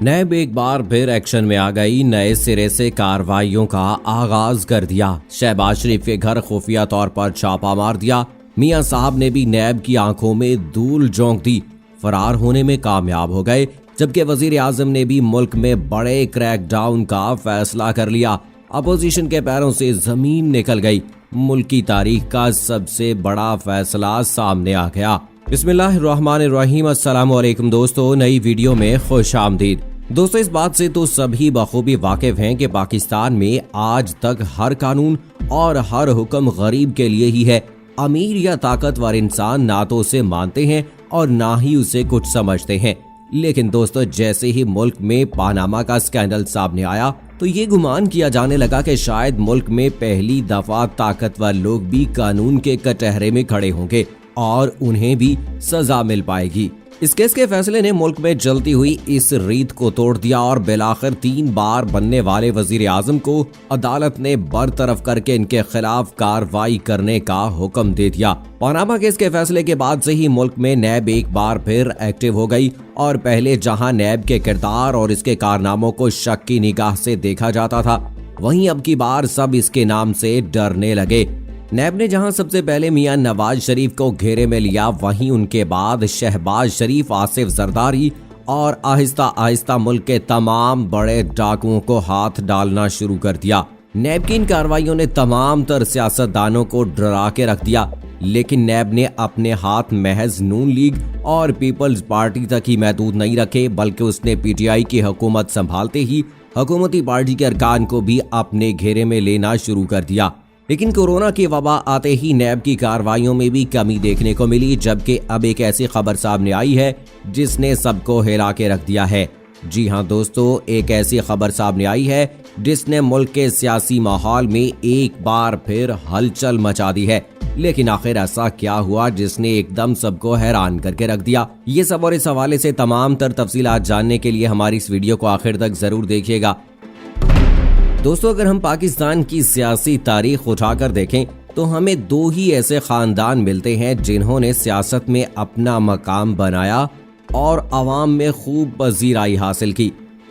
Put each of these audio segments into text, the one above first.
नैब एक बार फिर एक्शन में आ गई। नए सिरे से कार्रवाइयों का आगाज कर दिया। शहबाज शरीफ के घर खुफिया तौर पर छापा मार दिया। मियां साहब ने भी नैब की आंखों में धूल झोंक दी। फरार होने में कामयाब हो गए, जबकि वजीर आजम ने भी मुल्क में बड़े क्रैकडाउन का फैसला कर लिया। अपोजिशन के पैरों से जमीन निकल गई। मुल्क की तारीख का सबसे बड़ा फैसला सामने आ गया। बिस्मिल्लाहिर्रहमानिर्रहीम। अस्सलाम वालेकुम दोस्तों, नई वीडियो में खुश आमदीद। दोस्तों, इस बात से तो सभी बखूबी वाकिफ हैं कि पाकिस्तान में आज तक हर कानून और हर हुक्म गरीब के लिए ही है। अमीर या ताकतवर इंसान ना तो उसे मानते हैं और ना ही उसे कुछ समझते हैं। लेकिन दोस्तों, जैसे ही मुल्क में पानामा का स्कैंडल सामने आया तो ये गुमान किया जाने लगा कि शायद मुल्क में पहली दफा ताकतवर लोग भी कानून के कटहरे में खड़े होंगे और उन्हें भी सजा मिल पाएगी। इस केस के फैसले ने मुल्क में जलती हुई इस रीत को तोड़ दिया और बिलाखिर 3 बार बनने वाले वजीर आजम को अदालत ने बरतरफ करके इनके खिलाफ कार्रवाई करने का हुक्म दे दिया। पानामा केस के फैसले के बाद से ही मुल्क में नैब एक बार फिर एक्टिव हो गई और पहले जहां नैब के किरदार और इसके कारनामों को शक की निगाह से देखा जाता था, वहीं अब की बार सब इसके नाम से डरने लगे। नैब ने जहां सबसे पहले मियां नवाज शरीफ को घेरे में लिया, वहीं उनके बाद शहबाज शरीफ, आसिफ जरदारी और आहिस्ता आहिस्ता मुल्क के तमाम बड़े डाकुओं को हाथ डालना शुरू कर दिया। नैब की इन कार्रवाइयों ने तमाम तर सियासतदानों को डरा के रख दिया। लेकिन नैब ने अपने हाथ महज नून लीग और पीपल्स पार्टी तक ही महदूद नहीं रखे, बल्कि उसने पीटीआई की हुकूमत संभालते ही हुकूमती पार्टी के अरकान को भी अपने घेरे में लेना शुरू कर दिया। लेकिन कोरोना की वबा आते ही नैब की कार्रवाइयों में भी कमी देखने को मिली, जबकि अब एक ऐसी खबर सामने आई है जिसने सबको हिला के रख दिया है। जी हां दोस्तों, एक ऐसी खबर सामने आई है जिसने मुल्क के सियासी माहौल में एक बार फिर हलचल मचा दी है। लेकिन आखिर ऐसा क्या हुआ जिसने एकदम सबको हैरान करके रख दिया? ये सब और इस हवाले से तमाम तर तफसीलात जानने के लिए हमारी इस वीडियो को आखिर तक जरूर देखिएगा। दोस्तों, अगर हम पाकिस्तान की सियासी तारीख उठाकर देखें तो हमें 2 ही ऐसे खानदान मिलते हैं जिन्होंने सियासत में अपना मकाम बनाया और अवाम में खूब पजीराई हासिल की।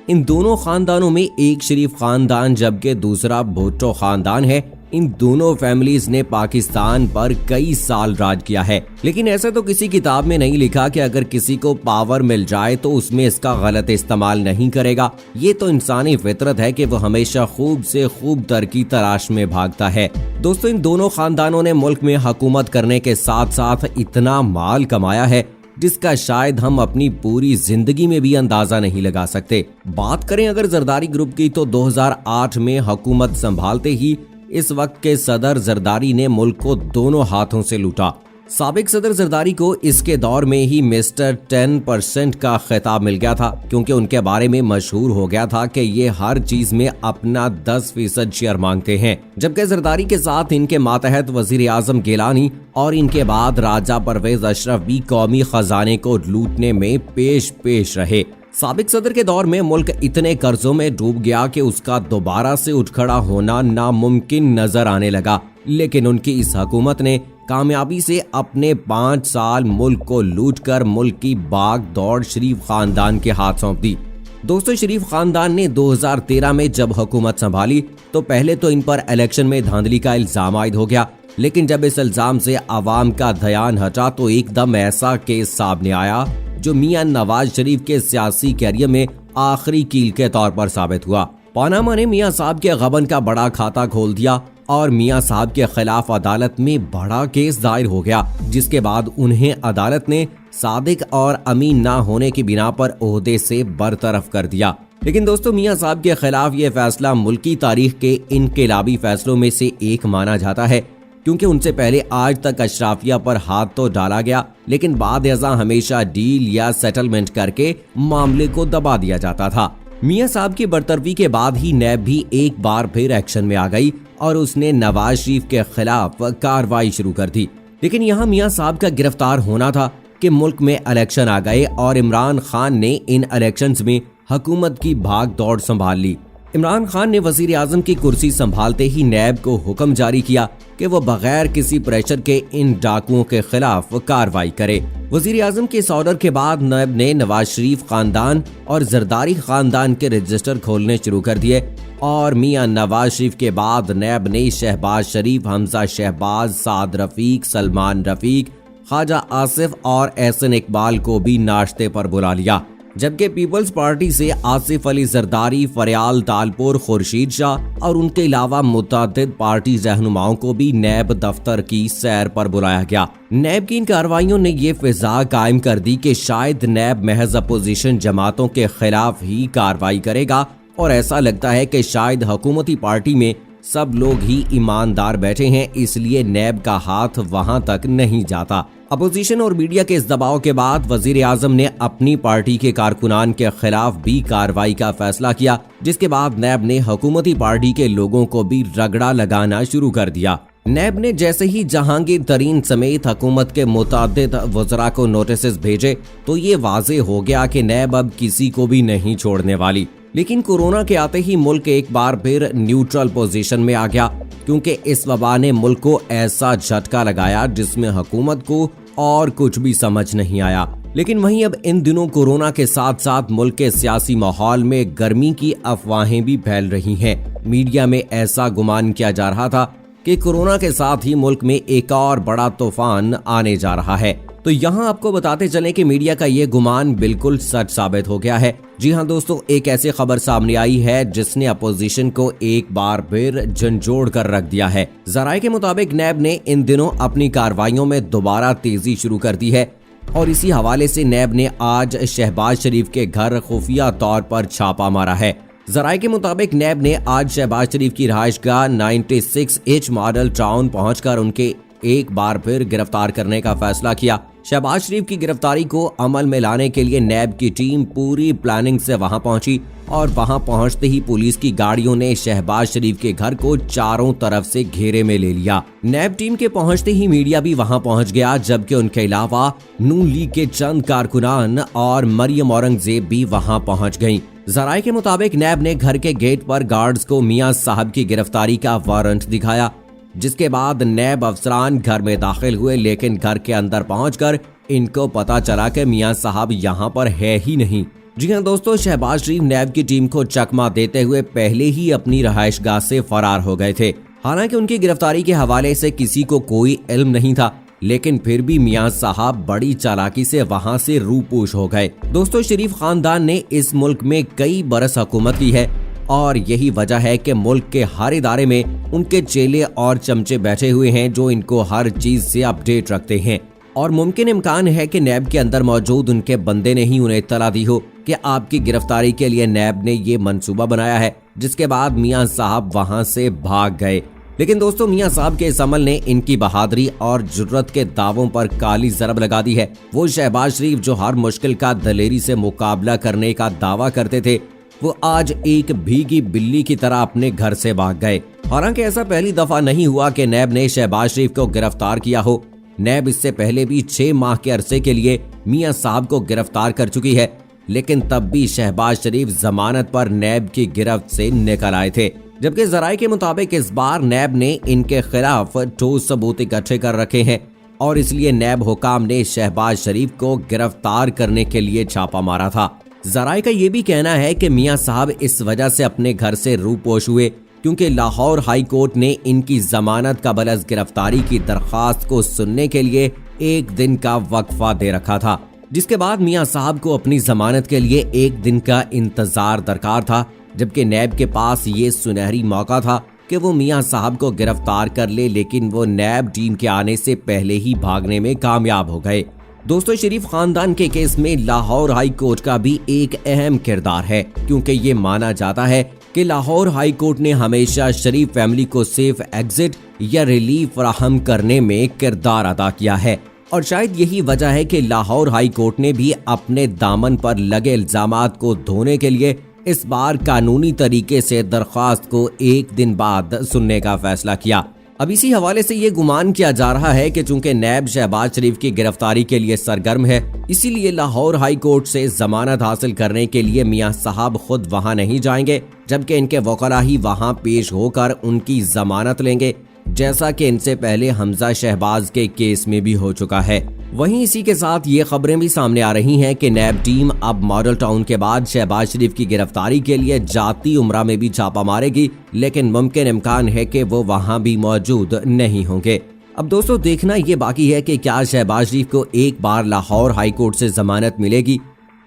इन दोनों खानदानों में एक शरीफ खानदान जबकि दूसरा भुट्टो खानदान है। इन दोनों फैमिलीज ने पाकिस्तान पर कई साल राज किया है। लेकिन ऐसा तो किसी किताब में नहीं लिखा कि अगर किसी को पावर मिल जाए तो उसमें इसका गलत इस्तेमाल नहीं करेगा। ये तो इंसानी फितरत है कि वो हमेशा खूब से खूब तर की तलाश में भागता है। दोस्तों, इन दोनों खानदानों ने मुल्क में हुकूमत करने के साथ साथ इतना माल कमाया है जिसका शायद हम अपनी पूरी जिंदगी में भी अंदाजा नहीं लगा सकते। बात करें अगर जरदारी ग्रुप की तो 2008 में हुकूमत संभालते ही इस वक्त के सदर जरदारी ने मुल्क को दोनों हाथों से लूटा। साबिक सदर जरदारी को इसके दौर में ही मिस्टर 10% का खिताब मिल गया था, क्योंकि उनके बारे में मशहूर हो गया था कि ये हर चीज में अपना 10% शेयर मांगते हैं। जबकि जरदारी के साथ इनके मातहत वजीर आजम गिलानी और इनके बाद राजा परवेज अशरफ भी कौमी खजाने को लूटने में पेश रहे। साबिक सदर के दौर में मुल्क इतने कर्जों में डूब गया कि उसका दोबारा से उठ खड़ा होना नामुमकिन नजर आने लगा। लेकिन उनकी इस हुकूमत ने कामयाबी से अपने 5 साल मुल्क को लूटकर मुल्क की भाग दौड़ शरीफ खानदान के हाथ सौंप दी। दोस्तों, शरीफ खानदान ने 2013 में जब हुकूमत संभाली तो पहले तो इन पर इलेक्शन में धांधली का इल्जाम आयद हो गया। लेकिन जब इस इल्जाम से आवाम का ध्यान हटा तो एकदम ऐसा केस सामने आया जो मियां नवाज शरीफ के सियासी कैरियर में आखिरी कील के तौर पर साबित हुआ। पानामा ने मियां साहब के गबन का बड़ा खाता खोल दिया और मियां साहब के खिलाफ अदालत में बड़ा केस दायर हो गया, जिसके बाद उन्हें अदालत ने सादिक और अमीन ना होने की बिना पर ओहदे से बरतरफ कर दिया। लेकिन दोस्तों, मियां साहब के खिलाफ ये फैसला मुल्की तारीख के इनकलाबी फैसलों में से एक माना जाता है, क्योंकि उनसे पहले आज तक अशराफिया पर हाथ तो डाला गया, लेकिन बाद अज़ां हमेशा डील या सेटलमेंट करके मामले को दबा दिया जाता था। मियां साहब की बरतरफी के बाद ही नैब भी एक बार फिर एक्शन में आ गई और उसने नवाज शरीफ के खिलाफ कार्रवाई शुरू कर दी। लेकिन यहाँ मियां साहब का गिरफ्तार होना था कि मुल्क में इलेक्शन आ गए और इमरान खान ने इन इलेक्शंस में हुकूमत की भाग दौड़ संभाल ली। इमरान खान ने वजीर आजम की कुर्सी संभालते ही नैब को हुक्म जारी किया कि वो बगैर किसी प्रेशर के इन डाकुओं के खिलाफ कार्रवाई करे। वजीर आजम के इस ऑर्डर के बाद नैब ने नवाज शरीफ खानदान और जरदारी खानदान के रजिस्टर खोलने शुरू कर दिए और मियां नवाज शरीफ के बाद नैब ने शहबाज शरीफ, हमजा शहबाज, साद रफीक, सलमान रफीक, ख्वाजा आसिफ और एहसन इकबाल को भी नाश्ते पर बुला लिया। जबकि पीपल्स पार्टी से आसिफ अली जरदारी, फरियाल तालपुर, खुर्शीद शाह और उनके अलावा मुतअद्दिद पार्टी रहनुमाओं को भी नैब दफ्तर की सैर पर बुलाया गया। नैब की इन कार्रवाइयों ने ये फिजा कायम कर दी कि शायद नैब महज अपोजिशन जमातों के खिलाफ ही कार्रवाई करेगा और ऐसा लगता है कि शायद हुकूमती पार्टी में सब लोग ही ईमानदार बैठे हैं, इसलिए नैब का हाथ वहां तक नहीं जाता। अपोजिशन और मीडिया के इस दबाव के बाद वजीर आजम ने अपनी पार्टी के कारकुनान के खिलाफ भी कार्रवाई का फैसला किया, जिसके बाद नैब ने हुकूमती पार्टी के लोगों को भी रगड़ा लगाना शुरू कर दिया। नैब ने जैसे ही जहांगीर तरीन समेत हुकूमत के मुतअद्दिद वज़रा को नोटिस भेजे तो ये वाजे हो गया कि नैब अब किसी को भी नहीं छोड़ने वाली। लेकिन कोरोना के आते ही मुल्क एक बार फिर न्यूट्रल पोजीशन में आ गया, क्योंकि इस वबा ने मुल्क को ऐसा झटका लगाया जिसमें हुकूमत को और कुछ भी समझ नहीं आया। लेकिन वहीं अब इन दिनों कोरोना के साथ साथ मुल्क के सियासी माहौल में गर्मी की अफवाहें भी फैल रही हैं। मीडिया में ऐसा गुमान किया जा रहा था कि कोरोना के साथ ही मुल्क में एक और बड़ा तूफान आने जा रहा है। तो यहाँ आपको बताते चलें कि मीडिया का ये गुमान बिल्कुल सच साबित हो गया है। जी हाँ दोस्तों, एक ऐसी खबर सामने आई है जिसने अपोजिशन को एक बार फिर झंझोड़ कर रख दिया है। जराये के मुताबिक नैब ने इन दिनों अपनी कार्रवाइयों में दोबारा तेजी शुरू कर दी है और इसी हवाले से नैब ने आज शहबाज शरीफ के घर खुफिया तौर पर छापा मारा है। जराये के मुताबिक नैब ने आज शहबाज शरीफ की रिहाइशगाह 96H मॉडल टाउन पहुंचकर उनके एक बार फिर गिरफ्तार करने का फैसला किया। शहबाज शरीफ की गिरफ्तारी को अमल में लाने के लिए नैब की टीम पूरी प्लानिंग से वहां पहुंची और वहां पहुंचते ही पुलिस की गाड़ियों ने शहबाज शरीफ के घर को चारों तरफ से घेरे में ले लिया। नैब टीम के पहुंचते ही मीडिया भी वहां पहुंच गया, जबकि उनके अलावा नून लीग के चंद कारकुनान और मरियम औरंगजेब भी वहां पहुंच गयी। जराये के मुताबिक नैब ने घर के गेट पर गार्ड्स को मियां साहब की गिरफ्तारी का वारंट दिखाया, जिसके बाद नैब अफसरान घर में दाखिल हुए, लेकिन घर के अंदर पहुंचकर इनको पता चला कि मियां साहब यहां पर है ही नहीं। जी हां दोस्तों, शहबाज शरीफ नैब की टीम को चकमा देते हुए पहले ही अपनी रहायशगाह से फरार हो गए थे। हालांकि उनकी गिरफ्तारी के हवाले से किसी को कोई इल्म नहीं था, लेकिन फिर भी मियां साहब बड़ी चालाकी से वहां से रूपोश हो गए। दोस्तों, शरीफ खानदान ने इस मुल्क में कई बरस हुकूमत की है और यही वजह है कि मुल्क के हर इदारे में उनके चेले और चमचे बैठे हुए हैं जो इनको हर चीज से अपडेट रखते हैं और मुमकिन इम्कान है कि नैब के अंदर मौजूद उनके बंदे ने ही उन्हें इत्तला दी हो कि आपकी गिरफ्तारी के लिए नैब ने ये मंसूबा बनाया है, जिसके बाद मियां साहब वहां से भाग गए। लेकिन दोस्तों, मियां साहब के इस अमल ने इनकी बहादुरी और जुर्रत के दावों पर काली जरब लगा दी है। वो शहबाज शरीफ जो हर मुश्किल का दलेरी से मुकाबला करने का दावा करते थे, वो आज एक भीगी बिल्ली की तरह अपने घर से भाग गए। हालांकि ऐसा पहली दफा नहीं हुआ कि नैब ने शहबाज शरीफ को गिरफ्तार किया हो। नैब इससे पहले भी 6 माह के अरसे के लिए मियां साहब को गिरफ्तार कर चुकी है, लेकिन तब भी शहबाज शरीफ जमानत पर नैब की गिरफ्त से निकल आए थे। जबकि जराये के मुताबिक इस बार नैब ने इनके खिलाफ ठोस सबूत इकट्ठे कर रखे हैं और इसलिए नैब हुकाम ने शहबाज शरीफ को गिरफ्तार करने के लिए छापा मारा था। जराये का ये भी कहना है कि मियां साहब इस वजह से अपने घर से रूपोश हुए क्योंकि लाहौर हाई कोर्ट ने इनकी जमानत का बलस गिरफ्तारी की दरखास्त को सुनने के लिए एक दिन का वक्फा दे रखा था, जिसके बाद मियां साहब को अपनी जमानत के लिए एक दिन का इंतजार दरकार था। जबकि नैब के पास ये सुनहरी मौका था कि वो मियां साहब को गिरफ्तार कर ले, लेकिन वो नैब टीम के आने से पहले ही भागने में कामयाब हो गए। दोस्तों, शरीफ खानदान के केस में लाहौर हाई कोर्ट का भी एक अहम किरदार है, क्योंकि ये माना जाता है कि लाहौर हाई कोर्ट ने हमेशा शरीफ फैमिली को सेफ एग्जिट या रिलीफ फराहम करने में किरदार अदा किया है और शायद यही वजह है कि लाहौर हाई कोर्ट ने भी अपने दामन पर लगे इल्जामात को धोने के लिए इस बार कानूनी तरीके से दरख्वास्त को एक दिन बाद सुनने का फैसला किया। अब इसी हवाले से ये गुमान किया जा रहा है कि चूंकि नैब शहबाज शरीफ की गिरफ्तारी के लिए सरगर्म है, इसीलिए लाहौर हाई कोर्ट से जमानत हासिल करने के लिए मियां साहब खुद वहां नहीं जाएंगे, जबकि इनके वकला ही वहां पेश होकर उनकी जमानत लेंगे, जैसा कि इनसे पहले हमजा शहबाज के केस में भी हो चुका है। वहीं इसी के साथ ये खबरें भी सामने आ रही हैं कि नैब टीम अब मॉडल टाउन के बाद शहबाज शरीफ की गिरफ्तारी के लिए जाती उमरा में भी छापा मारेगी, लेकिन मुमकिन इम्कान है कि वो वहां भी मौजूद नहीं होंगे। अब दोस्तों देखना ये बाकी है कि क्या शहबाज शरीफ को एक बार लाहौर हाई कोर्ट से जमानत मिलेगी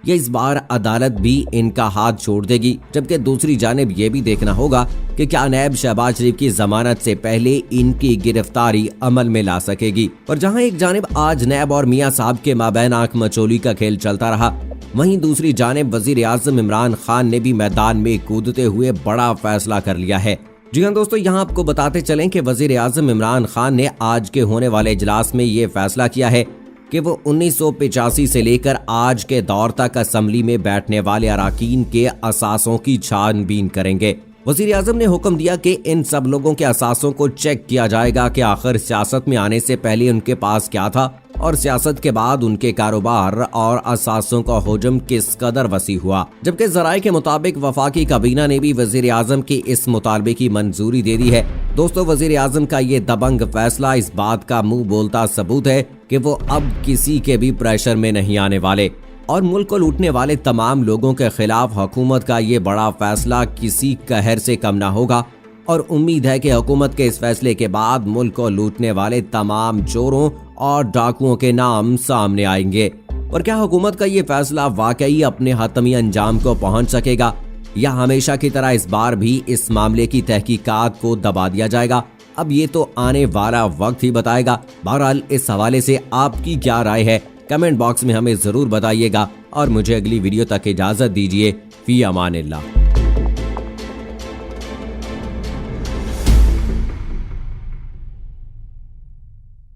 या इस बार अदालत भी इनका हाथ छोड़ देगी, जबकि दूसरी जानिब ये भी देखना होगा कि क्या नैब शहबाज शरीफ की जमानत से पहले इनकी गिरफ्तारी अमल में ला सकेगी। और जहां एक जानिब आज नैब और मियां साहब के माबैन आंख मचोली का खेल चलता रहा, वहीं दूसरी जानिब वजीर आजम इमरान खान ने भी मैदान में कूदते हुए बड़ा फैसला कर लिया है। जी हाँ दोस्तों, यहाँ आपको बताते चलें कि वजीर आजम इमरान खान ने आज के होने वाले इजलास में ये फैसला किया है कि वो 1985 से लेकर आज के दौर तक असम्बली में बैठने वाले अराकीन के असासों की छानबीन करेंगे। वजीर आजम ने हुक्म दिया कि इन सब लोगों के असासों को चेक किया जाएगा कि आखिर सियासत में आने से पहले उनके पास क्या था और सियासत के बाद उनके कारोबार और असासों का हुजम किस कदर वसी हुआ। जबकि जराये के मुताबिक वफाकी काबीना ने भी वजीर आजम के इस मुतालबे की मंजूरी दे दी है। दोस्तों, वजीर आजम का ये दबंग फैसला इस बात का मुंह बोलता सबूत है कि वो अब किसी के भी प्रेशर में नहीं आने वाले और मुल्क को लूटने वाले तमाम लोगों के खिलाफ हुकूमत का ये बड़ा फैसला किसी कहर से कम ना होगा। और उम्मीद है कि हुकूमत के इस फैसले के बाद मुल्क को लूटने वाले तमाम चोरों और डाकुओं के नाम सामने आएंगे। और क्या हुकूमत का ये फैसला वाकई अपने हतमी अंजाम को पहुंच सकेगा या हमेशा की तरह इस बार भी इस मामले की तहकीकात को दबा दिया जाएगा? अब ये तो आने वाला वक्त ही बताएगा। बहरहाल इस हवाले से आपकी क्या राय है, कमेंट बॉक्स में हमें जरूर बताइएगा और मुझे अगली वीडियो तक इजाजत दीजिए। फी अमानिल्लाह।